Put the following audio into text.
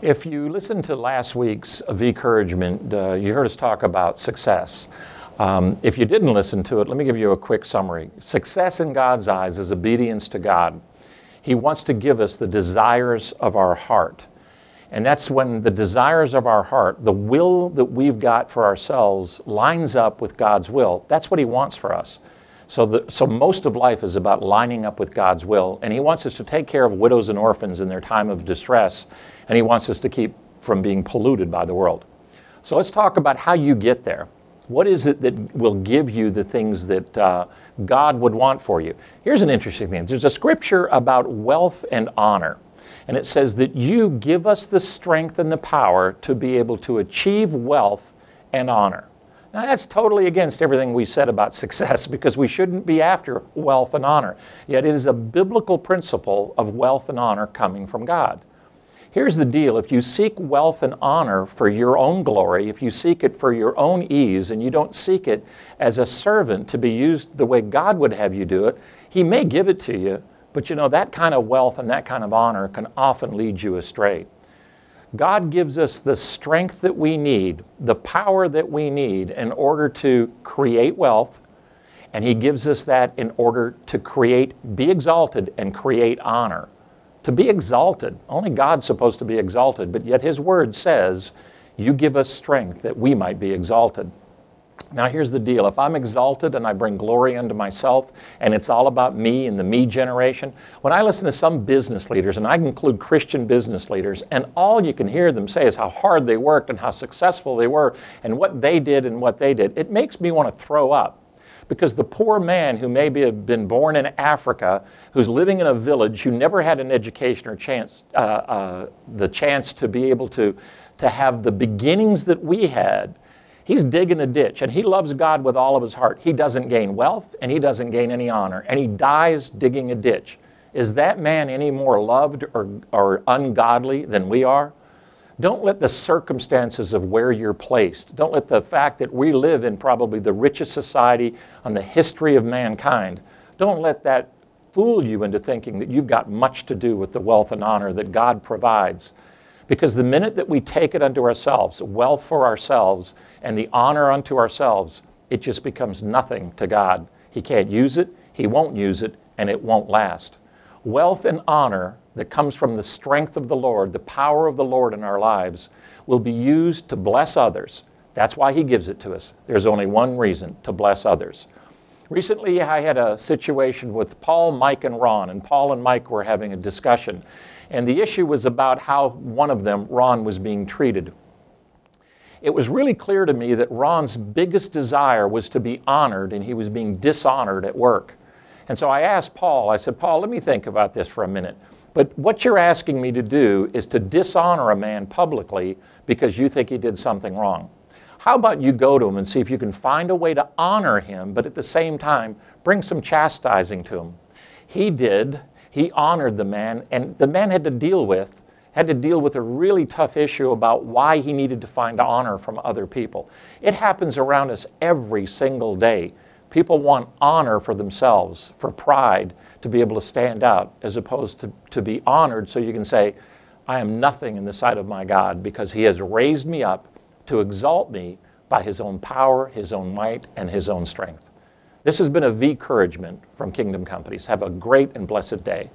If you listened to last week's V-Couragement, you heard us talk about success. If you didn't listen to it, let me give you a quick summary. Success in God's eyes is obedience to God. He wants to give us the desires of our heart. And that's when the desires of our heart, the will that we've got for ourselves, lines up with God's will. That's what He wants for us. So most of life is about lining up with God's will. And He wants us to take care of widows and orphans in their time of distress. And He wants us to keep from being polluted by the world. So let's talk about how you get there. What is it that will give you the things that God would want for you? Here's an interesting thing. There's a scripture about wealth and honor. And it says that you give us the strength and the power to be able to achieve wealth and honor. Now that's totally against everything we said about success, because we shouldn't be after wealth and honor. Yet it is a biblical principle of wealth and honor coming from God. Here's the deal. If you seek wealth and honor for your own glory, if you seek it for your own ease, and you don't seek it as a servant to be used the way God would have you do it, He may give it to you, but you know, that kind of wealth and that kind of honor can often lead you astray. God gives us the strength that we need, the power that we need in order to create wealth, and He gives us that in order to be exalted and create honor. To be exalted, only God's supposed to be exalted, but yet His Word says, you give us strength that we might be exalted. Now here's the deal. If I'm exalted and I bring glory unto myself, and it's all about me and the me generation, when I listen to some business leaders, and I include Christian business leaders, and all you can hear them say is how hard they worked and how successful they were and what they did and what they did, it makes me want to throw up. Because the poor man who maybe have been born in Africa, who's living in a village, who never had an education or the chance to be able to have the beginnings that we had, he's digging a ditch, and he loves God with all of his heart. He doesn't gain wealth, and he doesn't gain any honor, and he dies digging a ditch. Is that man any more loved or ungodly than we are? Don't let the circumstances of where you're placed, don't let the fact that we live in probably the richest society on the history of mankind, don't let that fool you into thinking that you've got much to do with the wealth and honor that God provides. Because the minute that we take it unto ourselves, wealth for ourselves, and the honor unto ourselves, it just becomes nothing to God. He can't use it, He won't use it, and it won't last. Wealth and honor that comes from the strength of the Lord, the power of the Lord in our lives, will be used to bless others. That's why He gives it to us. There's only one reason: to bless others. Recently, I had a situation with Paul, Mike, and Ron, and Paul and Mike were having a discussion. And the issue was about how one of them, Ron, was being treated. It was really clear to me that Ron's biggest desire was to be honored, and he was being dishonored at work. And so I asked Paul, I said, Paul, let me think about this for a minute. But what you're asking me to do is to dishonor a man publicly because you think he did something wrong. How about you go to him and see if you can find a way to honor him, but at the same time, bring some chastising to him? He did. He honored the man, and the man had to deal with a really tough issue about why he needed to find honor from other people. It happens around us every single day. People want honor for themselves, for pride, to be able to stand out, as opposed to be honored so you can say, I am nothing in the sight of my God because He has raised me up to exalt me by His own power, His own might, and His own strength. This has been a V-Couragement from Kingdom Companies. Have a great and blessed day.